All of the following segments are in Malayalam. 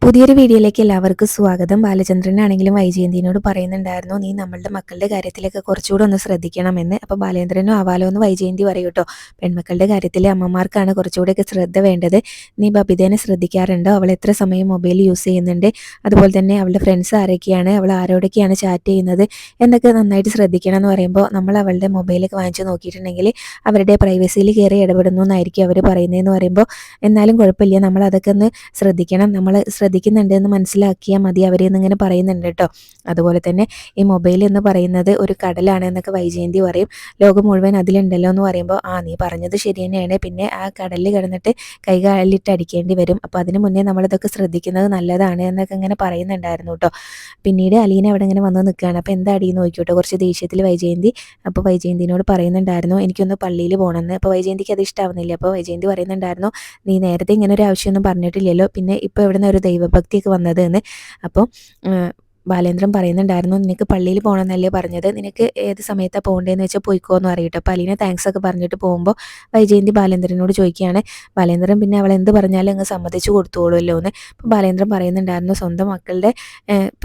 പുതിയൊരു വീഡിയോയിലേക്ക് എല്ലാവർക്കും സ്വാഗതം. ബാലചന്ദ്രനാണെങ്കിലും വൈജയന്തിനോട് പറയുന്നുണ്ടായിരുന്നു, നീ നമ്മളുടെ മക്കളുടെ കാര്യത്തിലൊക്കെ കുറച്ചുകൂടെ ഒന്ന് ശ്രദ്ധിക്കണമെന്ന്. അപ്പോൾ ബാലേന്ദ്രനും ആവാലോ എന്ന് വൈജയന്തി പറയും കേട്ടോ. പെൺമക്കളുടെ കാര്യത്തിൽ അമ്മമാർക്കാണ് കുറച്ചുകൂടെയൊക്കെ ശ്രദ്ധ വേണ്ടത്. നീ ബബിതേനെ ശ്രദ്ധിക്കാറുണ്ടോ? അവൾ എത്ര സമയം മൊബൈൽ യൂസ് ചെയ്യുന്നുണ്ട്, അതുപോലെ തന്നെ അവളുടെ ഫ്രണ്ട്സ് ആരൊക്കെയാണ്, അവൾ ആരോടൊക്കെയാണ് ചാറ്റ് ചെയ്യുന്നത് എന്നൊക്കെ നന്നായിട്ട് ശ്രദ്ധിക്കണം എന്ന് പറയുമ്പോൾ, നമ്മൾ അവളുടെ മൊബൈലൊക്കെ വാങ്ങിച്ച് നോക്കിയിട്ടുണ്ടെങ്കിൽ അവരുടെ പ്രൈവസിയിൽ കയറി ഇടപെടുന്നു എന്നായിരിക്കും അവർ പറയുന്നതെന്ന് പറയുമ്പോൾ, എന്നാലും കുഴപ്പമില്ല, നമ്മൾ അതൊക്കെ ഒന്ന് ശ്രദ്ധിക്കണം, നമ്മൾ ശ്രദ്ധിക്കുന്നുണ്ട് എന്ന് മനസ്സിലാക്കിയാൽ മതി അവരെന്ന് ഇങ്ങനെ പറയുന്നുണ്ട് കേട്ടോ. അതുപോലെ തന്നെ ഈ മൊബൈൽ എന്ന് പറയുന്നത് ഒരു കടലാണ് എന്നൊക്കെ വൈജയന്തി പറയും. ലോകം മുഴുവൻ അതിലുണ്ടല്ലോ എന്ന് പറയുമ്പോൾ, നീ പറഞ്ഞത് ശരി തന്നെയാണ്, പിന്നെ ആ കടലിൽ കിടന്നിട്ട് കൈകാലിട്ട് അടിക്കേണ്ടി വരും, അപ്പോൾ അതിന് മുന്നേ നമ്മളിതൊക്കെ ശ്രദ്ധിക്കുന്നത് നല്ലതാണ് എന്നൊക്കെ ഇങ്ങനെ പറയുന്നുണ്ടായിരുന്നു കേട്ടോ. പിന്നീട് അലീന അവിടെ ഇങ്ങനെ വന്ന് നിൽക്കുകയാണ്. അപ്പോൾ എന്താ അടിയെന്ന് നോക്കിയോട്ടോ, കുറച്ച് ദേഷ്യത്തിൽ വൈജയന്തി. അപ്പോൾ വൈജയന്തിനോട് പറയുന്നുണ്ടായിരുന്നു, എനിക്കൊന്ന് പള്ളിയിൽ പോകണമെന്ന്. അപ്പോൾ വൈജയന്തിക്ക് അത് ഇഷ്ടാവുന്നില്ല. അപ്പോൾ വൈജയന്തി പറയുന്നുണ്ടായിരുന്നു, നീ നേരത്തെ ഇങ്ങനെ ഒരു ആവശ്യമൊന്നും പറഞ്ഞിട്ടില്ലല്ലോ, പിന്നെ ഇപ്പോൾ എവിടെ നിന്ന് ഒരു ദൈവഭക്തിയൊക്കെ വന്നത് എന്ന്. അപ്പോൾ ബാലേന്ദ്രൻ പറയുന്നുണ്ടായിരുന്നു, നിനക്ക് പള്ളിയിൽ പോകണമെന്നല്ലേ പറഞ്ഞത്, നിനക്ക് ഏത് സമയത്താണ് പോകേണ്ടതെന്ന് വെച്ചാൽ പോയിക്കോ എന്ന് പറയട്ടോ. അപ്പോൾ അലീന താങ്ക്സ് ഒക്കെ പറഞ്ഞിട്ട് പോകുമ്പോൾ വൈജയന്തി ബാലേന്ദ്രനോട് ചോദിക്കുകയാണ്. ബാലേന്ദ്രൻ പിന്നെ അവൾ എന്ത് പറഞ്ഞാലും അങ്ങ് സമ്മതിച്ചു കൊടുത്തോളുമല്ലോ എന്ന്. അപ്പോൾ ബാലേന്ദ്രൻ പറയുന്നുണ്ടായിരുന്നു, സ്വന്തം മക്കളുടെ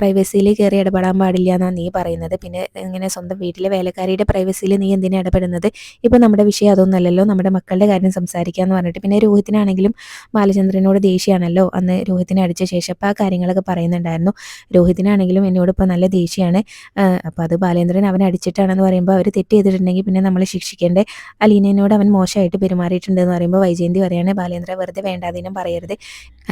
പ്രൈവസിയിൽ കയറി ഇടപെടാൻ പാടില്ല എന്നാണ് നീ പറയുന്നത്, പിന്നെ ഇങ്ങനെ സ്വന്തം വീട്ടിലെ വേലക്കാരിയുടെ പ്രൈവസിയിൽ നീ എന്തിനാണ് ഇടപെടുന്നത്, ഇപ്പോൾ നമ്മുടെ വിഷയം അതൊന്നല്ലല്ലോ, നമ്മുടെ മക്കളുടെ കാര്യം സംസാരിക്കാമെന്ന് പറഞ്ഞിട്ട്. പിന്നെ രോഹിത്തിനാണെങ്കിലും ബാലചന്ദ്രനോട് ദേഷ്യമാണല്ലോ അന്ന് രോഹിത്തിനെ അടിച്ച ശേഷം, അപ്പോൾ ആ കാര്യങ്ങളൊക്കെ പറയുന്നുണ്ടായിരുന്നു. രോഹിത്തിനാണെങ്കിലും എന്നോട് ഇപ്പോൾ നല്ല ദേഷ്യമാണ്, അപ്പോൾ അത് ബാലേന്ദ്രൻ അവനെ അടിച്ചിട്ടാണെന്ന് പറയുമ്പോൾ, അവർ തെറ്റ് ചെയ്തിട്ടുണ്ടെങ്കിൽ പിന്നെ നമ്മൾ ശിക്ഷിക്കേണ്ടേ, അലീനയോട് അവൻ മോശമായിട്ട് പെരുമാറിയിട്ടുണ്ടെന്ന് പറയുമ്പോൾ വൈജയന്തി പറയാണ്, ബാലേന്ദ്ര വെറുതെ വേണ്ടാതിനും പറയരുത്,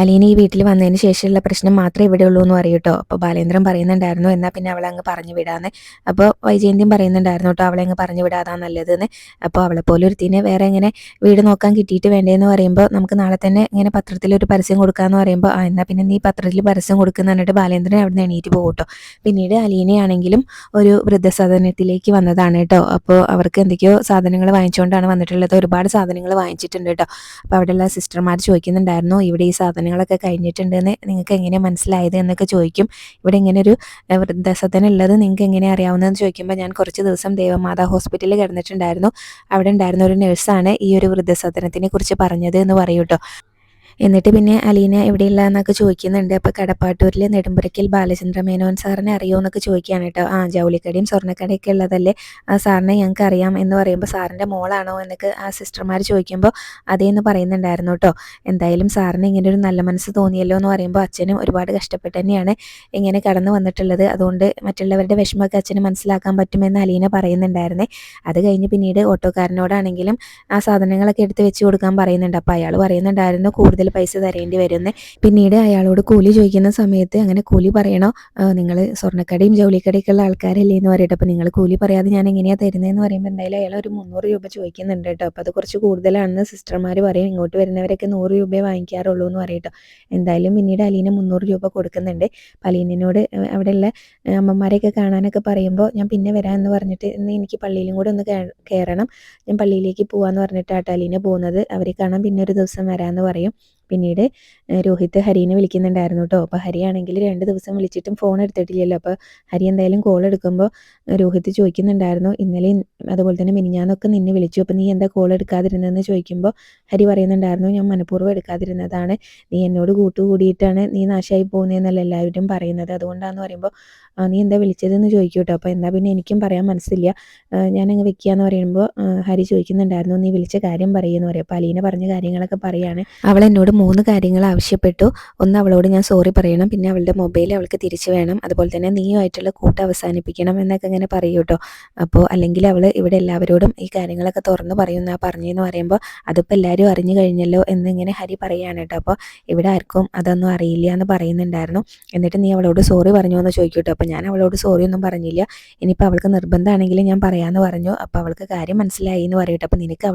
അലീന ഈ വീട്ടിൽ വന്നതിന് ശേഷമുള്ള പ്രശ്നം മാത്രമേ ഇവിടെ ഉള്ളൂ എന്ന് പറയും കേട്ടോ. അപ്പോൾ ബാലേന്ദ്രൻ പറയുന്നുണ്ടായിരുന്നു, എന്നാൽ പിന്നെ അവളെ അങ്ങ് പറഞ്ഞു വിടാന്ന്. അപ്പോൾ വൈജയന്തിയും പറയുന്നുണ്ടായിരുന്നു കേട്ടോ, അവളെ അങ്ങ് പറഞ്ഞു വിടാതാ നല്ലതെന്ന്. അപ്പോൾ അവളെപ്പോലെ ഒരുത്തിനെ വേറെ ഇങ്ങനെ വീട് നോക്കാൻ കിട്ടിയിട്ട് വേണ്ടതെന്ന് പറയുമ്പോൾ, നമുക്ക് നാളെ തന്നെ ഇങ്ങനെ പത്രത്തിൽ ഒരു പരസ്യം കൊടുക്കാമെന്ന് പറയുമ്പോൾ, എന്നാൽ പിന്നെ നീ പത്രത്തിൽ പരസ്യം കൊടുക്കുന്ന പറഞ്ഞിട്ട് ബാലേന്ദ്രൻ അവിടെ നിന്ന് എണീറ്റ് പോകും കേട്ടോ. പിന്നീട് അലീനയാണെങ്കിലും ഒരു വൃദ്ധസദനത്തിലേക്ക് വന്നതാണ് കേട്ടോ. അപ്പോൾ അവർക്ക് എന്തൊക്കെയോ സാധനങ്ങൾ വാങ്ങിച്ചുകൊണ്ടാണ് വന്നിട്ടുള്ളത്, ഒരുപാട് സാധനങ്ങൾ വാങ്ങിച്ചിട്ടുണ്ട് കേട്ടോ. അപ്പോൾ അവിടെയുള്ള സിസ്റ്റർമാർ ചോദിക്കുന്നുണ്ടായിരുന്നു, ഇവിടെ ഈ സാധനങ്ങളൊക്കെ കഴിഞ്ഞിട്ടുണ്ടെന്ന് നിങ്ങൾക്ക് എങ്ങനെയാണ് മനസ്സിലായത് എന്നൊക്കെ ചോദിക്കും. ഇവിടെ ഇങ്ങനെ ഒരു വൃദ്ധസദനം ഉള്ളത് നിങ്ങൾക്ക് എങ്ങനെയാണ് അറിയാവുന്നതെന്ന് ചോദിക്കുമ്പോൾ, ഞാൻ കുറച്ച് ദിവസം ദേവമാതാ ഹോസ്പിറ്റലിൽ കിടന്നിട്ടുണ്ടായിരുന്നു, അവിടെ ഉണ്ടായിരുന്ന ഒരു നഴ്സാണ് ഈ ഒരു വൃദ്ധസദനത്തിനെ കുറിച്ച് പറഞ്ഞത് എന്ന് പറയും കേട്ടോ. എന്നിട്ട് പിന്നെ അലീന എവിടെയില്ല എന്നൊക്കെ ചോദിക്കുന്നുണ്ട്. അപ്പോൾ കടപ്പാട്ടൂരിലെ നെടുമ്പുരയ്ക്കൽ ബാലചന്ദ്ര മേനോൻ സാറിനെ അറിയുമോ എന്നൊക്കെ ചോദിക്കുകയാണ് കേട്ടോ. ജൗളിക്കടയും സ്വർണ്ണക്കടയൊക്കെ ഉള്ളതല്ലേ, ആ സാറിനെ ഞങ്ങൾക്ക് അറിയാം എന്ന് പറയുമ്പോൾ, സാറിൻ്റെ മോളാണോ എന്നൊക്കെ ആ സിസ്റ്റർമാർ ചോദിക്കുമ്പോൾ അതേന്ന് പറയുന്നുണ്ടായിരുന്നു കേട്ടോ. എന്തായാലും സാറിന് ഇങ്ങനെ ഒരു നല്ല മനസ്സ് തോന്നിയല്ലോ എന്ന് പറയുമ്പോൾ, അച്ഛനും ഒരുപാട് കഷ്ടപ്പെട്ട് തന്നെയാണ് ഇങ്ങനെ കടന്നു വന്നിട്ടുള്ളത്, അതുകൊണ്ട് മറ്റുള്ളവരുടെ വിഷമമൊക്കെ അച്ഛന് മനസ്സിലാക്കാൻ പറ്റുമെന്ന് അലീന പറയുന്നുണ്ടായിരുന്നേ. അത് കഴിഞ്ഞ് പിന്നീട് ഓട്ടോക്കാരനോടാണെങ്കിലും ആ സാധനങ്ങളൊക്കെ എടുത്ത് വെച്ച് കൊടുക്കാൻ പറയുന്നുണ്ട്. അപ്പോൾ അയാൾ പറയുന്നുണ്ടായിരുന്നു, കൂടുതൽ പൈസ തരേണ്ടി വരുന്നത്. പിന്നീട് അയാളോട് കൂലി ചോദിക്കുന്ന സമയത്ത്, അങ്ങനെ കൂലി പറയണോ, നിങ്ങൾ സ്വർണ്ണക്കടയും ജൗളിക്കടയൊക്കെ ഉള്ള ആൾക്കാരല്ലേ എന്ന് പറയട്ടെ, അപ്പോൾ നിങ്ങൾ കൂലി പറയാതെ ഞാൻ എങ്ങനെയാണ് തരുന്നതെന്ന് പറയുമ്പോൾ, എന്തായാലും അയാൾ ഒരു 300 രൂപ ചോദിക്കുന്നുണ്ട് കേട്ടോ. അപ്പോൾ അത് കുറച്ച് കൂടുതലാണെന്ന് സിസ്റ്റർമാർ പറയും, ഇങ്ങോട്ട് വരുന്നവരൊക്കെ 100 രൂപയെ വാങ്ങിക്കാറുള്ളൂ എന്ന് പറയട്ടോ. എന്തായാലും പിന്നീട് അലീന 300 രൂപ കൊടുക്കുന്നുണ്ട്. അലീനോട് അവിടെയുള്ള അമ്മമാരെയൊക്കെ കാണാനൊക്കെ പറയുമ്പോൾ, ഞാൻ പിന്നെ വരാമെന്ന് പറഞ്ഞിട്ട്, ഇന്ന് എനിക്ക് പള്ളിയിലും കൂടെ ഒന്ന് കയറണം, ഞാൻ പള്ളിയിലേക്ക് പോകാമെന്ന് പറഞ്ഞിട്ടാട്ടോ അലീന പോകുന്നത്, അവരെ കാണാൻ പിന്നെ ഒരു ദിവസം വരാമെന്ന് പറയും. പിന്നീട് രോഹിത് ഹരീനെ വിളിക്കുന്നുണ്ടായിരുന്നു കേട്ടോ. അപ്പോൾ ഹരിയാണെങ്കിൽ 2 ദിവസം വിളിച്ചിട്ടും ഫോൺ എടുത്തിട്ടില്ലല്ലോ. അപ്പോൾ ഹരി എന്തായാലും കോൾ എടുക്കുമ്പോൾ രോഹിത് ചോദിക്കുന്നുണ്ടായിരുന്നു, ഇന്നലെയും അതുപോലെ തന്നെ മിനിഞ്ഞാന്നൊക്കെ നിന്നെ വിളിച്ചു, അപ്പോൾ നീ എന്താ കോൾ എടുക്കാതിരുന്നതെന്ന് ചോദിക്കുമ്പോൾ ഹരി പറയുന്നുണ്ടായിരുന്നു, ഞാൻ മനഃപൂർവ്വം എടുക്കാതിരുന്നതാണ്, നീ എന്നോട് കൂട്ടുകൂടിയിട്ടാണ് നീ നാശമായി പോകുന്നതെന്നല്ല എല്ലാവരും പറയുന്നത്, അതുകൊണ്ടാണെന്ന് പറയുമ്പോൾ, നീ എന്താ വിളിച്ചതെന്ന് ചോദിക്കും കേട്ടോ. അപ്പോൾ എന്നാൽ പിന്നെ എനിക്കും പറയാൻ മനസ്സില്ല, ഞാനങ്ങ് വെക്കുകയെന്ന് പറയുമ്പോൾ ഹരി ചോദിക്കുന്നുണ്ടായിരുന്നു, നീ വിളിച്ച കാര്യം പറയുമെന്ന് പറയും. അപ്പോൾ അലീന പറഞ്ഞ കാര്യങ്ങളൊക്കെ പറയുകയാണ്. അവൾ എന്നോട് 3 കാര്യങ്ങൾ ആവശ്യപ്പെട്ടു, ഒന്ന് അവളോട് ഞാൻ സോറി പറയണം, പിന്നെ അവളുടെ മൊബൈൽ അവൾക്ക് തിരിച്ചു വേണം, അതുപോലെ തന്നെ നീയുമായിട്ടുള്ള കൂട്ട് അവസാനിപ്പിക്കണം എന്നൊക്കെ ഇങ്ങനെ പറയൂ കേട്ടോ. അപ്പോൾ അല്ലെങ്കിൽ അവൾ ഇവിടെ എല്ലാവരോടും ഈ കാര്യങ്ങളൊക്കെ തുറന്ന് പറയുമെന്നാ പറഞ്ഞതെന്ന് പറയുമ്പോൾ, അതിപ്പോൾ എല്ലാവരും അറിഞ്ഞു കഴിഞ്ഞല്ലോ എന്നിങ്ങനെ ഹരി പറയുകയാണ് കേട്ടോ. അപ്പോൾ ഇവിടെ ആർക്കും അതൊന്നും അറിയില്ല എന്ന് പറയുന്നുണ്ടായിരുന്നു. എന്നിട്ട് നീ അവളോട് സോറി പറഞ്ഞോ എന്ന് ചോദിക്കും കേട്ടോ. അപ്പോൾ ഞാൻ അവളോട് സോറി ഒന്നും പറഞ്ഞില്ല, ഇനിയിപ്പോൾ അവൾക്ക് നിർബന്ധമാണെങ്കിൽ ഞാൻ പറയാമെന്ന് പറഞ്ഞു, അപ്പോൾ അവൾക്ക് കാര്യം മനസ്സിലായി എന്ന് പറയട്ടെ. അപ്പോൾ നിനക്ക്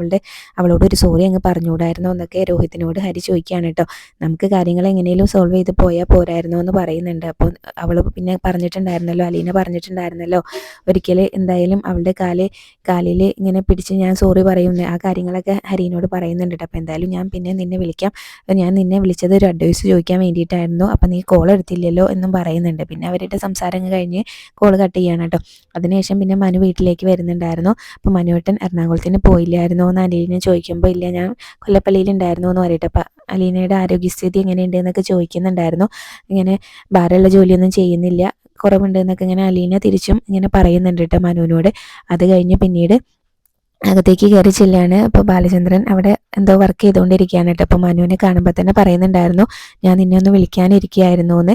അവളോട് ഒരു സോറി അങ്ങ് പറഞ്ഞുകൂടായിരുന്നോ എന്നൊക്കെ രോഹിത്തിനോട് ഹരി ചോദിക്കുകയാണ് കേട്ടോ. നമുക്ക് കാര്യങ്ങൾ എങ്ങനെയും സോൾവ് ചെയ്ത് പോയാൽ പോരായിരുന്നോ എന്ന് പറയുന്നുണ്ട്. അപ്പോൾ അവൾ പിന്നെ പറഞ്ഞിട്ടുണ്ടായിരുന്നല്ലോ, അലീന പറഞ്ഞിട്ടുണ്ടായിരുന്നല്ലോ, ഒരിക്കൽ എന്തായാലും അവളുടെ കാലിൽ ഇങ്ങനെ പിടിച്ച് ഞാൻ സോറി പറയുന്നു, ആ കാര്യങ്ങളൊക്കെ ഹരീനോട് പറയുന്നുണ്ട് കേട്ടോ. അപ്പോൾ എന്തായാലും ഞാൻ പിന്നെ നിന്നെ വിളിക്കാം, ഞാൻ നിന്നെ വിളിച്ചത് ഒരു അഡ്വൈസ് ചോദിക്കാൻ വേണ്ടിയിട്ടായിരുന്നു, അപ്പോൾ നീ കോൾ എടുത്തില്ലല്ലോ എന്നും പറയുന്നുണ്ട്. പിന്നെ അവരുടെ സംസാരം കഴിഞ്ഞ് കോൾ കട്ട് ചെയ്യാണ് കേട്ടോ. അതിനുശേഷം പിന്നെ മനു വീട്ടിലേക്ക് വരുന്നുണ്ടായിരുന്നു. അപ്പോൾ മനുവേട്ടൻ എറണാകുളത്തിന് പോയില്ലായിരുന്നോ എന്ന് അലീന ചോദിക്കുമ്പോൾ, ഇല്ല ഞാൻ കൊല്ലപ്പള്ളിയിൽ ഉണ്ടായിരുന്നു എന്ന് പറയട്ടെ. അപ്പം അലീനയുടെ ആരോഗ്യസ്ഥിതി എങ്ങനെയുണ്ട് എന്നൊക്കെ ചോദിക്കുന്നുണ്ടായിരുന്നു. ഇങ്ങനെ ഭാരമുള്ള ജോലിയൊന്നും ചെയ്യുന്നില്ല, കുറവുണ്ട് എന്നൊക്കെ ഇങ്ങനെ അലീന തിരിച്ചും ഇങ്ങനെ പറയുന്നുണ്ട് കേട്ടോ മനുവിനോട്. അത് കഴിഞ്ഞ് പിന്നീട് അകത്തേക്ക് കയറി ചെല്ലാണ്. അപ്പോൾ ബാലചന്ദ്രൻ അവിടെ എന്തോ വർക്ക് ചെയ്തുകൊണ്ടിരിക്കുകയാണ് കേട്ടോ. അപ്പോൾ മനുവിനെ കാണുമ്പോൾ തന്നെ പറയുന്നുണ്ടായിരുന്നു, ഞാൻ നിന്നെ ഒന്ന് വിളിക്കാനിരിക്കുകയായിരുന്നു എന്ന്.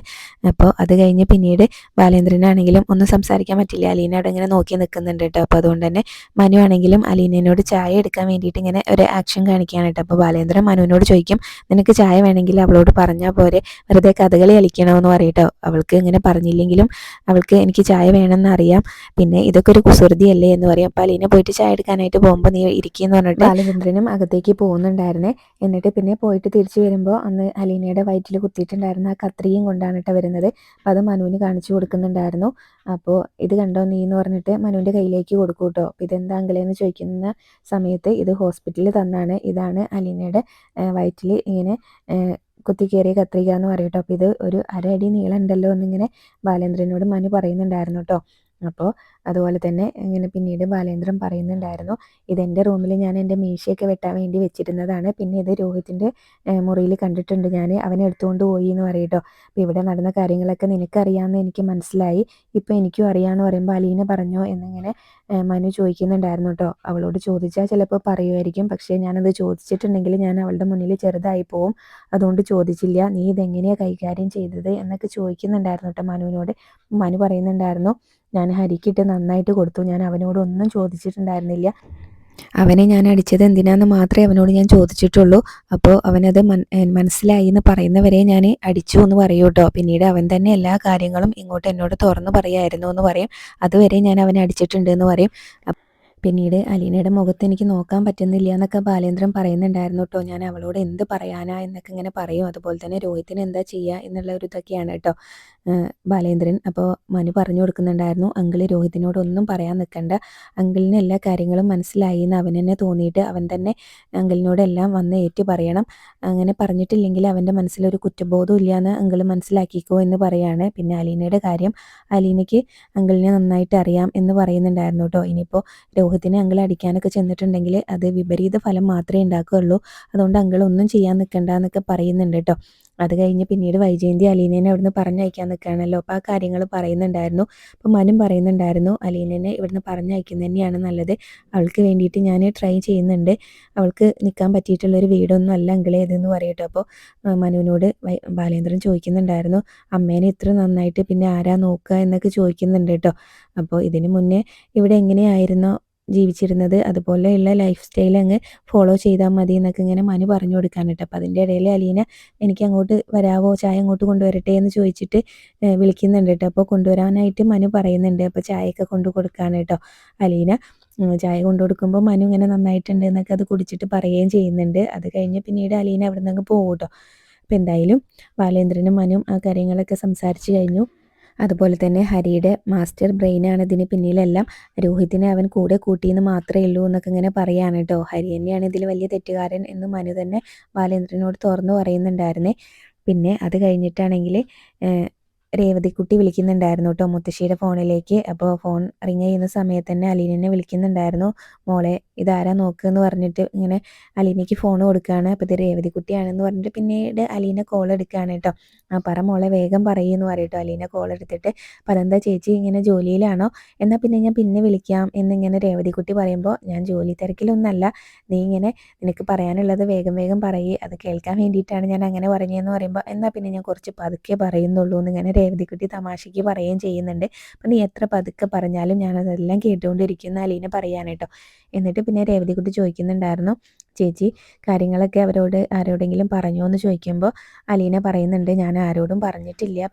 അപ്പോൾ അത് കഴിഞ്ഞ് പിന്നീട് ബാലേന്ദ്രനാണെങ്കിലും ഒന്നും സംസാരിക്കാൻ പറ്റില്ല, അലീന അവിടെ ഇങ്ങനെ നോക്കി നിൽക്കുന്നുണ്ട് കേട്ടോ. അപ്പോൾ അതുകൊണ്ട് തന്നെ മനു ആണെങ്കിലും അലീനയോട് ചായ എടുക്കാൻ വേണ്ടിയിട്ട് ഇങ്ങനെ ഒരു ആക്ഷൻ കാണിക്കുകയാണ് കേട്ടോ. അപ്പോൾ ബാലേന്ദ്രൻ മനുവിനോട് ചോദിക്കും, നിനക്ക് ചായ വേണമെങ്കിൽ അവളോട് പറഞ്ഞാൽ പോരെ, വെറുതെ കഥകളി കളിക്കണമെന്ന് പറയട്ടോ. അവൾക്ക് ഇങ്ങനെ പറഞ്ഞില്ലെങ്കിലും അവൾക്ക് എനിക്ക് ചായ വേണമെന്ന് അറിയാം, പിന്നെ ഇതൊക്കെ ഒരു കുസൃതിയല്ലേ എന്ന് പറയും. അപ്പോൾ അലീന പോയിട്ട് ചായ എടുക്കാനായിട്ട് പോകുമ്പോൾ നീ ഇരിക്കുമെന്ന് പറഞ്ഞിട്ട് ബാലചന്ദ്രനും അകത്തേക്ക് പോകുന്നുണ്ടായിരുന്നേ. എന്നിട്ട് പിന്നെ പോയിട്ട് തിരിച്ചു വരുമ്പോൾ അന്ന് അലീനയുടെ വയറ്റിൽ കുത്തിയിട്ടുണ്ടായിരുന്ന ആ കത്രിയും കൊണ്ടാണ് കേട്ടോ വരുന്നത്. അപ്പോൾ അത് മനുവിന് കാണിച്ചു കൊടുക്കുന്നുണ്ടായിരുന്നു. അപ്പോൾ ഇത് കണ്ടോ നീ എന്ന് പറഞ്ഞിട്ട് മനുവിൻ്റെ കയ്യിലേക്ക് കൊടുക്കും കേട്ടോ. അപ്പോൾ ഇതെന്താ അങ്കിളേന്ന് ചോദിക്കുന്ന സമയത്ത് ഇത് ഹോസ്പിറ്റലിൽ തന്നാണ്, ഇതാണ് അലീനയുടെ വയറ്റിൽ ഇങ്ങനെ കുത്തിക്കേറിയ കത്രിക എന്ന് പറയും കേട്ടോ. അപ്പോൾ ഇത് ഒരു 1.5 അടി നീളം ഉണ്ടല്ലോ എന്നിങ്ങനെ ബാലേന്ദ്രനോട് മനു പറയുന്നുണ്ടായിരുന്നു കേട്ടോ. അപ്പോൾ അതുപോലെ തന്നെ ഇങ്ങനെ പിന്നീട് ബാലേന്ദ്രൻ പറയുന്നുണ്ടായിരുന്നു, ഇതെൻ്റെ റൂമിൽ ഞാൻ എൻ്റെ മീശയൊക്കെ വെട്ടാൻ വേണ്ടി വെച്ചിരുന്നതാണ്, പിന്നെ ഇത് രോഹിത്തിൻ്റെ മുറിയിൽ കണ്ടിട്ടുണ്ട് ഞാൻ, അവനെ എടുത്തുകൊണ്ട് പോയി എന്ന് പറയും കേട്ടോ. അപ്പോൾ ഇവിടെ നടന്ന കാര്യങ്ങളൊക്കെ നിനക്കറിയാമെന്ന് എനിക്ക് മനസ്സിലായി, ഇപ്പോൾ എനിക്കും അറിയാമെന്ന് പറയുമ്പോൾ അലീന പറഞ്ഞോ എന്നിങ്ങനെ മനു ചോദിക്കുന്നുണ്ടായിരുന്നു കേട്ടോ. അവളോട് ചോദിച്ചാൽ ചിലപ്പോൾ പറയുമായിരിക്കും, പക്ഷേ ഞാനത് ചോദിച്ചിട്ടുണ്ടെങ്കിൽ ഞാൻ അവളുടെ മുന്നിൽ ചെറുതായി പോവും, അതുകൊണ്ട് ചോദിച്ചില്ല. നീ ഇതെങ്ങനെയാണ് കൈകാര്യം ചെയ്തത് എന്നൊക്കെ ചോദിക്കുന്നുണ്ടായിരുന്നു കേട്ടോ മനുവിനോട്. മനു പറയുന്നുണ്ടായിരുന്നു, ഞാൻ ഹരിക്കിട്ട് നന്നായിട്ട് കൊടുത്തു, ഞാൻ അവനോടൊന്നും ചോദിച്ചിട്ടുണ്ടായിരുന്നില്ല, അവനെ ഞാൻ അടിച്ചത് എന്തിനാന്ന് മാത്രമേ അവനോട് ഞാൻ ചോദിച്ചിട്ടുള്ളൂ, അപ്പോൾ അവനത് മനസ്സിലായി എന്ന് പറയുന്നവരെ ഞാൻ അടിച്ചു എന്ന് പറയൂ കേട്ടോ. പിന്നീട് അവൻ തന്നെ എല്ലാ കാര്യങ്ങളും ഇങ്ങോട്ട് എന്നോട് തുറന്നു പറയായിരുന്നു എന്ന് പറയും, അതുവരെ ഞാൻ അവനെ അടിച്ചിട്ടുണ്ട് എന്ന് പറയും. പിന്നീട് അലീനയുടെ മുഖത്ത് എനിക്ക് നോക്കാൻ പറ്റുന്നില്ല എന്നൊക്കെ ബാലേന്ദ്രൻ പറയുന്നുണ്ടായിരുന്നു കേട്ടോ. ഞാൻ അവളോട് എന്ത് പറയാനാ എന്നൊക്കെ ഇങ്ങനെ പറയും. അതുപോലെ തന്നെ രോഹിത്തിന് എന്താ ചെയ്യുക എന്നുള്ള ഒരു ഇതൊക്കെയാണ് കേട്ടോ ബാലേന്ദ്രൻ. അപ്പോൾ മനു പറഞ്ഞു കൊടുക്കുന്നുണ്ടായിരുന്നു, അങ്കിള് രോഹിത്തിനോട് ഒന്നും പറയാൻ നിൽക്കണ്ട, അങ്കിളിന് എല്ലാ കാര്യങ്ങളും മനസ്സിലായി എന്ന് അവൻ തന്നെ തോന്നിയിട്ട് അവൻ തന്നെ അങ്കിളിനോടെല്ലാം വന്ന് ഏറ്റു പറയണം, അങ്ങനെ പറഞ്ഞിട്ടില്ലെങ്കിൽ അവൻ്റെ മനസ്സിലൊരു കുറ്റബോധം ഇല്ലയെന്ന് അങ്കിള് മനസ്സിലാക്കിക്കോ എന്ന് പറയാണ്. പിന്നെ അലീനയുടെ കാര്യം, അലീനയ്ക്ക് അങ്കിളിനെ നന്നായിട്ട് അറിയാം എന്ന് പറയുന്നുണ്ടായിരുന്നു കേട്ടോ. ഇനിയിപ്പോൾ രോഹിത്തിനെ അങ്കിൾ അടിക്കാനൊക്കെ ചെന്നിട്ടുണ്ടെങ്കിൽ അത് വിപരീത ഫലം മാത്രമേ ഉണ്ടാക്കുകയുള്ളൂ, അതുകൊണ്ട് അങ്കിൾ ഒന്നും ചെയ്യാൻ നിൽക്കണ്ട എന്നൊക്കെ പറയുന്നുണ്ട് കേട്ടോ. അത് കഴിഞ്ഞ് പിന്നീട് വൈജയന്തി അലീനേനെ അവിടുന്ന് പറഞ്ഞയക്കാൻ നിൽക്കുകയാണല്ലോ. അപ്പോൾ ആ കാര്യങ്ങൾ പറയുന്നുണ്ടായിരുന്നു. അപ്പോൾ മനും പറയുന്നുണ്ടായിരുന്നു, അലീനനെ ഇവിടുന്ന് പറഞ്ഞയക്കുന്നത് തന്നെയാണ് നല്ലത്, അവൾക്ക് വേണ്ടിയിട്ട് ഞാൻ ട്രൈ ചെയ്യുന്നുണ്ട്, അവൾക്ക് നിൽക്കാൻ പറ്റിയിട്ടുള്ളൊരു വീടൊന്നും അല്ല അങ്കിളേ ഇതെന്ന് പറയട്ടോ. അപ്പോൾ മനുവിനോട് ബാലേന്ദ്രൻ ചോദിക്കുന്നുണ്ടായിരുന്നു, അമ്മേനെ ഇത്ര നന്നായിട്ട് പിന്നെ ആരാ നോക്കുക എന്നൊക്കെ ചോദിക്കുന്നുണ്ട് കേട്ടോ. അപ്പോൾ ഇതിന് മുന്നേ ഇവിടെ എങ്ങനെയായിരുന്നോ ജീവിച്ചിരുന്നത് അതുപോലെയുള്ള ലൈഫ് സ്റ്റൈൽ അങ്ങ് ഫോളോ ചെയ്താൽ മതി എന്നൊക്കെ ഇങ്ങനെ മനു പറഞ്ഞു കൊടുക്കാൻ കേട്ടോ. അപ്പോൾ അതിൻ്റെ ഇടയിൽ അലീന എനിക്ക് അങ്ങോട്ട് വരാവോ, ചായ അങ്ങോട്ട് കൊണ്ടുവരട്ടെ എന്ന് ചോദിച്ചിട്ട് വിളിക്കുന്നുണ്ട് കേട്ടോ. അപ്പോൾ കൊണ്ടുവരാനായിട്ട് മനു പറയുന്നുണ്ട്. അപ്പോൾ ചായയൊക്കെ കൊണ്ടു കൊടുക്കാണ് കേട്ടോ അലീന. ചായ കൊണ്ടു കൊടുക്കുമ്പോൾ മനു ഇങ്ങനെ നന്നായിട്ടുണ്ട് എന്നൊക്കെ അത് കുടിച്ചിട്ട് പറയുകയും ചെയ്യുന്നുണ്ട്. അത് കഴിഞ്ഞ് പിന്നീട് അലീന അവിടെ നിന്ന് അങ്ങ് പോകും കേട്ടോ. അപ്പോൾ എന്തായാലും ബാലേന്ദ്രനും മനുവും ആ കാര്യങ്ങളൊക്കെ സംസാരിച്ച് കഴിഞ്ഞു. അതുപോലെ തന്നെ ഹരിയുടെ മാസ്റ്റർ ബ്രെയിനാണ് ഇതിന് പിന്നിലെല്ലാം, രോഹിത്തിനെ അവൻ കൂടെ കൂട്ടിയെന്ന് മാത്രമേ ഉള്ളൂ എന്നൊക്കെ ഇങ്ങനെ പറയാണ് കേട്ടോ. ഹരി തന്നെയാണ് ഇതിൽ വലിയ തെറ്റുകാരൻ എന്ന് മനു തന്നെ ബാലേന്ദ്രനോട് തുറന്നു പറയുന്നുണ്ടായിരുന്നേ. പിന്നെ അത് കഴിഞ്ഞിട്ടാണെങ്കിൽ രേവതിക്കുട്ടി വിളിക്കുന്നുണ്ടായിരുന്നു കേട്ടോ മുത്തശ്ശിയുടെ ഫോണിലേക്ക്. അപ്പോൾ ഫോൺ റിങ് ചെയ്യുന്ന സമയത്ത് തന്നെ അലീനനെ വിളിക്കുന്നുണ്ടായിരുന്നു. മോളെ ഇതാരാ നോക്കുക എന്ന് പറഞ്ഞിട്ട് ഇങ്ങനെ അലീനയ്ക്ക് ഫോൺ കൊടുക്കുകയാണ്. അപ്പോൾ ഇത് രേവതിക്കുട്ടിയാണെന്ന് പറഞ്ഞിട്ട് പിന്നീട് അലീന കോൾ എടുക്കുകയാണ് കേട്ടോ. പറ മോളെ വേഗം പറയുമെന്ന് പറയട്ടോ അലീന കോൾ എടുത്തിട്ട്. അപ്പോൾ അതെന്താ ചേച്ചി ഇങ്ങനെ ജോലിയിലാണോ, എന്നാൽ പിന്നെ ഞാൻ പിന്നെ വിളിക്കാം എന്നിങ്ങനെ രേവതിക്കുട്ടി പറയുമ്പോൾ, ഞാൻ ജോലി തിരക്കിലൊന്നല്ല, നീ ഇങ്ങനെ നിനക്ക് പറയാനുള്ളത് വേഗം വേഗം പറയേ, അത് കേൾക്കാൻ വേണ്ടിയിട്ടാണ് ഞാൻ അങ്ങനെ പറഞ്ഞതെന്ന് പറയുമ്പോൾ, എന്നാൽ പിന്നെ ഞാൻ കുറച്ച് പതുക്കെ പറയുന്നുള്ളൂ എന്നിങ്ങനെ രേവതിക്കുട്ടി തമാശയ്ക്ക് പറയുകയും ചെയ്യുന്നുണ്ട്. അപ്പം നീ എത്ര പതുക്കെ പറഞ്ഞാലും ഞാനതെല്ലാം കേട്ടുകൊണ്ടിരിക്കുന്ന അലീന പറയാൻ കേട്ടോ. എന്നിട്ട് പിന്നെ രേവതിക്കുട്ടി ചോദിക്കുന്നുണ്ടായിരുന്നു, ചേച്ചി കാര്യങ്ങളൊക്കെ അവരോട് ആരോടെങ്കിലും പറഞ്ഞോ എന്ന് ചോദിക്കുമ്പോൾ അലീന പറയുന്നുണ്ട്, ഞാൻ ആരോടും പറഞ്ഞിട്ടില്ല,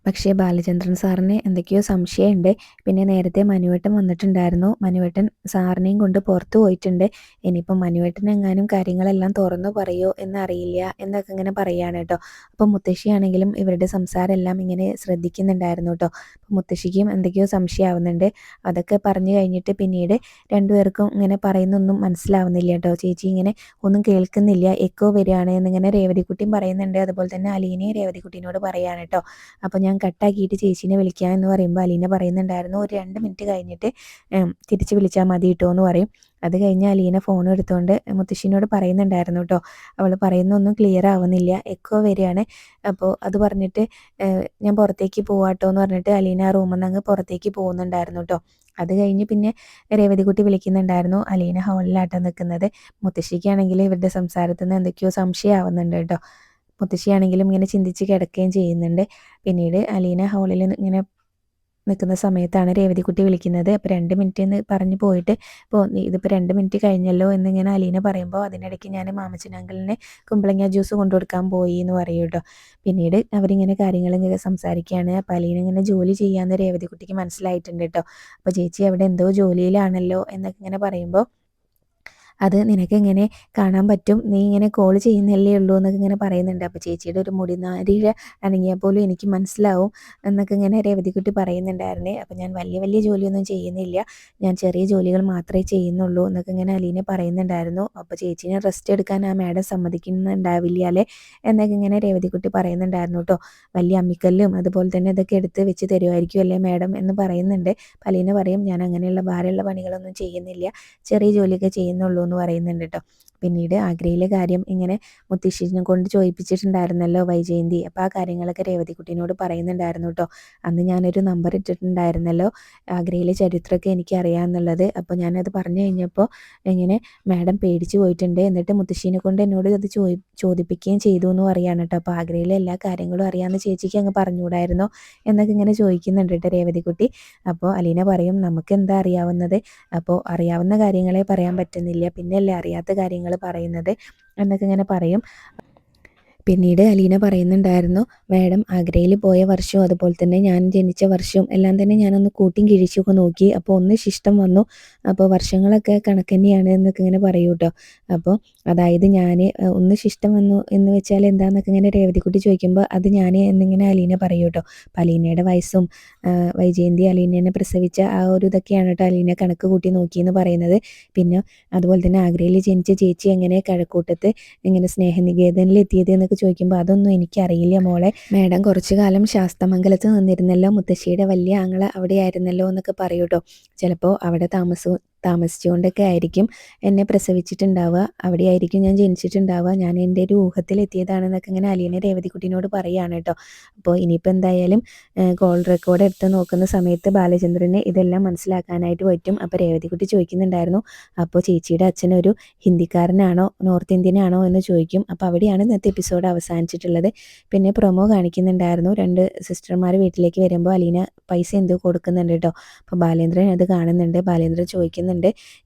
പക്ഷേ ബാലചന്ദ്രൻ സാറിന് എന്തൊക്കെയോ സംശയമുണ്ട്, പിന്നെ നേരത്തെ മനുവേട്ടൻ വന്നിട്ടുണ്ടായിരുന്നു, മനുവേട്ടൻ സാറിനെയും കൊണ്ട് പുറത്തു പോയിട്ടുണ്ട്, ഇനിയിപ്പം മനുവേട്ടൻ എങ്ങാനും കാര്യങ്ങളെല്ലാം തുറന്നു പറയുമോ എന്നറിയില്ല എന്നൊക്കെ ഇങ്ങനെ പറയുകയാണ് കേട്ടോ. അപ്പം മുത്തശ്ശിയാണെങ്കിലും ഇവരുടെ സംസാരം എല്ലാം ഇങ്ങനെ ശ്രദ്ധിക്കുന്നുണ്ടായിരുന്നു കേട്ടോ. അപ്പം മുത്തശ്ശിക്കും എന്തൊക്കെയോ സംശയമാവുന്നുണ്ട്. അതൊക്കെ പറഞ്ഞു കഴിഞ്ഞിട്ട് പിന്നീട് രണ്ടുപേർക്കും ഇങ്ങനെ പറയുന്നൊന്നും മനസ്സിലാവുന്നില്ല കേട്ടോ. ചേച്ചി ഇങ്ങനെ ഒന്നും കേൾക്കുന്നില്ല, എക്കോ വരികയാണ് എന്നിങ്ങനെ രേവതിക്കുട്ടിയും പറയുന്നുണ്ട്. അതുപോലെ തന്നെ അലീനയും രേവതിക്കുട്ടീനോട് പറയാണ് കേട്ടോ. അപ്പോൾ ഞാൻ കട്ടാക്കിയിട്ട് ചേച്ചീനെ വിളിക്കാം എന്ന് പറയുമ്പോൾ അലീന പറയുന്നുണ്ടായിരുന്നു, ഒരു 2 മിനിറ്റ് കഴിഞ്ഞിട്ട് തിരിച്ച് വിളിച്ചാൽ മതി കേട്ടോ എന്ന് പറയും. അത് കഴിഞ്ഞ് അലീന ഫോൺ എടുത്തുകൊണ്ട് മുത്തശ്ശീനോട് പറയുന്നുണ്ടായിരുന്നു കേട്ടോ. അവൾ പറയുന്നൊന്നും ക്ലിയർ ആവുന്നില്ല, എക്കോ വരികയാണ്. അപ്പോൾ അത് പറഞ്ഞിട്ട് ഞാൻ പുറത്തേക്ക് പോവാട്ടോ എന്ന് പറഞ്ഞിട്ട് അലീന ആ റൂമിൽ നിന്ന് അങ്ങ് പുറത്തേക്ക് പോകുന്നുണ്ടായിരുന്നു കേട്ടോ. അത് കഴിഞ്ഞ് പിന്നെ രേവതികുട്ടി വിളിക്കുന്നുണ്ടായിരുന്നു. അലീന ഹാളിലാട്ടോ നിൽക്കുന്നത്. മുത്തശ്ശിക്കാണെങ്കിൽ ഇവരുടെ സംസാരത്തിൽ നിന്ന് എന്തൊക്കെയോ സംശയമാവുന്നുണ്ട് കേട്ടോ. മുത്തശ്ശിയാണെങ്കിലും ഇങ്ങനെ ചിന്തിച്ച് കിടക്കുകയും ചെയ്യുന്നുണ്ട്. പിന്നീട് അലീന ഹാളിൽ ഇങ്ങനെ നിൽക്കുന്ന സമയത്താണ് രേവതികുട്ടി വിളിക്കുന്നത്. അപ്പോൾ 2 മിനിറ്റ് എന്ന് പറഞ്ഞ് പോയിട്ട് ഇപ്പോൾ ഇതിപ്പോൾ 2 മിനിറ്റ് കഴിഞ്ഞല്ലോ എന്നിങ്ങനെ അലീന പറയുമ്പോൾ അതിനിടയ്ക്ക് ഞാൻ മാമച്ചൻ അങ്കിളിന് കുമ്പളങ്ങ ജ്യൂസ് കൊണ്ടു കൊടുക്കാൻ പോയി എന്ന് പറയും കേട്ടോ. പിന്നീട് അവരിങ്ങനെ കാര്യങ്ങളിങ്ങനെ സംസാരിക്കുകയാണ്. അപ്പോൾ അലീന ഇങ്ങനെ ജോലി ചെയ്യാമെന്ന് രേവതികുട്ടിക്ക് മനസ്സിലായിട്ടുണ്ട് കേട്ടോ. അപ്പോൾ ചേച്ചി അവിടെ എന്തോ ജോലിയിലാണല്ലോ എന്നൊക്കെ ഇങ്ങനെ പറയുമ്പോൾ അത് നിനക്കെങ്ങനെ കാണാൻ പറ്റും, നീ ഇങ്ങനെ കോൾ ചെയ്യുന്നല്ലേ ഉള്ളൂ എന്നൊക്കെ ഇങ്ങനെ പറയുന്നുണ്ട്. അപ്പോൾ ചേച്ചിയുടെ ഒരു മുടിനാരിഴ അനങ്ങിയാൽ പോലും എനിക്ക് മനസ്സിലാവും എന്നൊക്കെ ഇങ്ങനെ രേവതിക്കുട്ടി പറയുന്നുണ്ടായിരുന്നേ. അപ്പോൾ ഞാൻ വലിയ വലിയ ജോലിയൊന്നും ചെയ്യുന്നില്ല, ഞാൻ ചെറിയ ജോലികൾ മാത്രമേ ചെയ്യുന്നുള്ളൂ എന്നൊക്കെ ഇങ്ങനെ അലീന പറയുന്നുണ്ടായിരുന്നു. അപ്പോൾ ചേച്ചീനെ റെസ്റ്റ് എടുക്കാൻ ആ മാഡം സമ്മതിക്കുന്നുണ്ടാവില്ല അല്ലേ എന്നൊക്കെ ഇങ്ങനെ രേവതിക്കുട്ടി പറയുന്നുണ്ടായിരുന്നു കേട്ടോ. വലിയ അമ്മിക്കല്ലും അതുപോലെ തന്നെ ഇതൊക്കെ എടുത്ത് വെച്ച് തരുമായിരിക്കും അല്ലേ മാഡം എന്ന് പറയുന്നുണ്ട്. അലീന പറയും, ഞാൻ അങ്ങനെയുള്ള ഭാരമുള്ള പണികളൊന്നും ചെയ്യുന്നില്ല, ചെറിയ ജോലിയൊക്കെ ചെയ്യുന്നുള്ളൂ എന്ന് പറയുന്നുണ്ട് കേട്ടോ. പിന്നീട് ആഗ്രയിലെ കാര്യം ഇങ്ങനെ മുത്തശ്ശിനെ കൊണ്ട് ചോദിപ്പിച്ചിട്ടുണ്ടായിരുന്നല്ലോ വൈജയന്തി. അപ്പോൾ ആ കാര്യങ്ങളൊക്കെ രേവതിക്കുട്ടീനോട് പറയുന്നുണ്ടായിരുന്നു കേട്ടോ. അന്ന് ഞാനൊരു നമ്പർ ഇട്ടിട്ടുണ്ടായിരുന്നല്ലോ, ആഗ്രയിലെ ചരിത്രമൊക്കെ എനിക്ക് അറിയാമെന്നുള്ളത്. അപ്പോൾ ഞാനത് പറഞ്ഞു കഴിഞ്ഞപ്പോൾ ഇങ്ങനെ മാഡം പേടിച്ച് പോയിട്ടുണ്ട്, എന്നിട്ട് മുത്തശ്ശീനെ കൊണ്ട് എന്നോട് അത് ചോദിപ്പിക്കുകയും ചെയ്തു എന്ന് പറയാണ് കേട്ടോ. അപ്പോൾ ആഗ്രയിലെ എല്ലാ കാര്യങ്ങളും അറിയാമെന്ന് ചേച്ചിക്ക് അങ്ങ് പറഞ്ഞുകൂടായിരുന്നോ എന്നൊക്കെ ഇങ്ങനെ ചോദിക്കുന്നുണ്ട് കേട്ടോ രേവതിക്കുട്ടി. അപ്പോൾ അലീന പറയും, നമുക്ക് എന്താ അറിയാവുന്നത്, അപ്പോൾ അറിയാവുന്ന കാര്യങ്ങളെ പറയാൻ പറ്റുന്നില്ല, പിന്നെയല്ലേ അറിയാത്ത കാര്യങ്ങൾ പറയുന്നത് എന്നൊക്കെ ഇങ്ങനെ പറയും. പിന്നീട് അലീന പറയുന്നുണ്ടായിരുന്നു, മാഡം ആഗ്രയിൽ പോയ വർഷവും അതുപോലെ തന്നെ ഞാൻ ജനിച്ച വർഷവും എല്ലാം തന്നെ ഞാനൊന്ന് കൂട്ടിയും കിഴിച്ചൊക്കെ നോക്കി, അപ്പോൾ ഒന്ന് ശിഷ്ടം വന്നു, അപ്പോൾ വർഷങ്ങളൊക്കെ കണക്ക് തന്നെയാണ് എന്നൊക്കെ ഇങ്ങനെ പറയൂ കേട്ടോ. അപ്പോൾ അതായത് ഞാൻ ഒന്ന് ശിഷ്ടം വന്നു എന്ന് വെച്ചാൽ എന്താണെന്നൊക്കെ ഇങ്ങനെ രേവതിക്കുട്ടി ചോദിക്കുമ്പോൾ അത് ഞാൻ എന്നിങ്ങനെ അലീന പറയൂ കേട്ടോ. അപ്പോൾ അലീനയുടെ വയസ്സും വൈജയന്തി അലീനനെ പ്രസവിച്ച ആ ഒരു ഇതൊക്കെയാണ് കേട്ടോ അലീന കണക്ക് കൂട്ടി നോക്കിയെന്ന് പറയുന്നത്. പിന്നെ അതുപോലെ തന്നെ ആഗ്രയിൽ ജനിച്ച ചേച്ചി എങ്ങനെ കഴക്കൂട്ടത്ത് ഇങ്ങനെ സ്നേഹനികേതനിൽ എത്തിയത് എന്നൊക്കെ ചോദിക്കുമ്പോൾ അതൊന്നും എനിക്കറിയില്ല മോളെ, മാഡം കുറച്ചു കാലം ശാസ്തമംഗലത്ത് നിന്നിരുന്നല്ലോ, മുത്തശ്ശിയുടെ വലിയ ആങ്ങള അവിടെ ആയിരുന്നല്ലോ എന്നൊക്കെ പറയൂട്ടോ. ചിലപ്പോൾ അവിടെ താമസിച്ചുകൊണ്ടൊക്കെ ആയിരിക്കും എന്നെ പ്രസവിച്ചിട്ടുണ്ടാവുക, അവിടെ ആയിരിക്കും ഞാൻ ജനിച്ചിട്ടുണ്ടാവുക, ഞാൻ എൻ്റെ ഒരു ഊഹത്തിലെത്തിയതാണെന്നൊക്കെ ഇങ്ങനെ അലീന രേവതിക്കുട്ടീനോട് പറയുകയാണ് കേട്ടോ. അപ്പോൾ ഇനിയിപ്പോൾ എന്തായാലും കോൾ റെക്കോർഡ് എടുത്ത് നോക്കുന്ന സമയത്ത് ബാലചന്ദ്രന് ഇതെല്ലാം മനസ്സിലാക്കാനായിട്ട് പറ്റും. അപ്പോൾ രേവതിക്കുട്ടി ചോദിക്കുന്നുണ്ടായിരുന്നു, അപ്പോൾ ചേച്ചിയുടെ അച്ഛനൊരു ഹിന്ദിക്കാരനാണോ നോർത്ത് ഇന്ത്യനാണോ എന്ന് ചോദിക്കും. അപ്പോൾ അവിടെയാണ് ഇന്നത്തെ എപ്പിസോഡ് അവസാനിച്ചിട്ടുള്ളത്. പിന്നെ പ്രൊമോ കാണിക്കുന്നുണ്ടായിരുന്നു, 2 സിസ്റ്റർമാർ വീട്ടിലേക്ക് വരുമ്പോൾ അലീന പൈസ എന്തോ കൊടുക്കുന്നുണ്ട് കേട്ടോ. അപ്പോൾ ബാലേന്ദ്രൻ അത് കാണുന്നുണ്ട്. ബാലേന്ദ്രൻ ചോദിക്കുന്നുണ്ട്,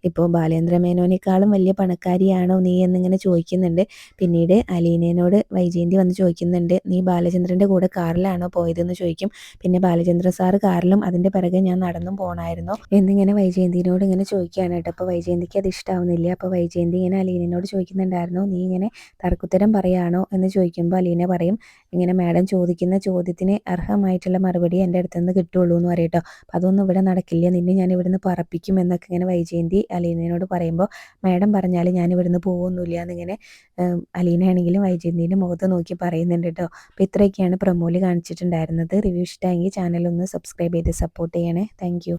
ഇപ്പോൾ ബാലേന്ദ്ര മേനോനേക്കാളും വലിയ പണക്കാരിയാണോ നീ എന്നിങ്ങനെ ചോദിക്കുന്നുണ്ട്. പിന്നീട് അലീനയോട് വൈജയന്തി വന്ന് ചോദിക്കുന്നുണ്ട്, നീ ബാലചന്ദ്രൻ്റെ കൂടെ കാറിലാണോ പോയതെന്ന് ചോദിക്കും. പിന്നെ ബാലചന്ദ്രൻ സാറ് കാറിലും അതിൻ്റെ പിറകെ ഞാൻ നടന്നും പോകണമായിരുന്നോ എന്നിങ്ങനെ വൈജയന്തിനോട് ഇങ്ങനെ ചോദിക്കുകയാണ് കേട്ടോ. അപ്പോൾ വൈജയന്തിക്ക് അത് ഇഷ്ടാവുന്നില്ല. അപ്പോൾ വൈജയന്തി ഇങ്ങനെ അലീനയോട് ചോദിക്കുന്നുണ്ടായിരുന്നു, നീ ഇങ്ങനെ തർക്കുത്തരം പറയാണോ എന്ന് ചോദിക്കുമ്പോൾ അലീന പറയും, ഇങ്ങനെ മാഡം ചോദിക്കുന്ന ചോദ്യത്തിന് അർഹമായിട്ടുള്ള മറുപടി എൻ്റെ അടുത്ത് നിന്ന് കിട്ടുള്ളൂ എന്ന് പറയും കേട്ടോ. അപ്പോൾ അതൊന്നും ഇവിടെ നടക്കില്ല, നിന്നെ ഞാൻ ഇവിടുന്ന് പറപ്പിക്കും എന്നൊക്കെ ഇങ്ങനെ വൈജയന്തി അലീനയോട് പറയുമ്പോൾ മാഡം പറഞ്ഞാൽ ഞാൻ ഇവിടുന്ന് പോകുന്നില്ല എന്നിങ്ങനെ അലീനയാണെങ്കിലും വൈജയന്തിൻ്റെ മുഖത്ത് നോക്കി പറയുന്നുണ്ട് കേട്ടോ. അപ്പോൾ ഇത്രയൊക്കെയാണ് പ്രൊമോയിൽ കാണിച്ചിട്ടുണ്ടായിരുന്നത്. റിവ്യൂ ഇഷ്ടമെങ്കിൽ ചാനൽ ഒന്ന് സബ്സ്ക്രൈബ് ചെയ്ത് സപ്പോർട്ട് ചെയ്യണേ. താങ്ക്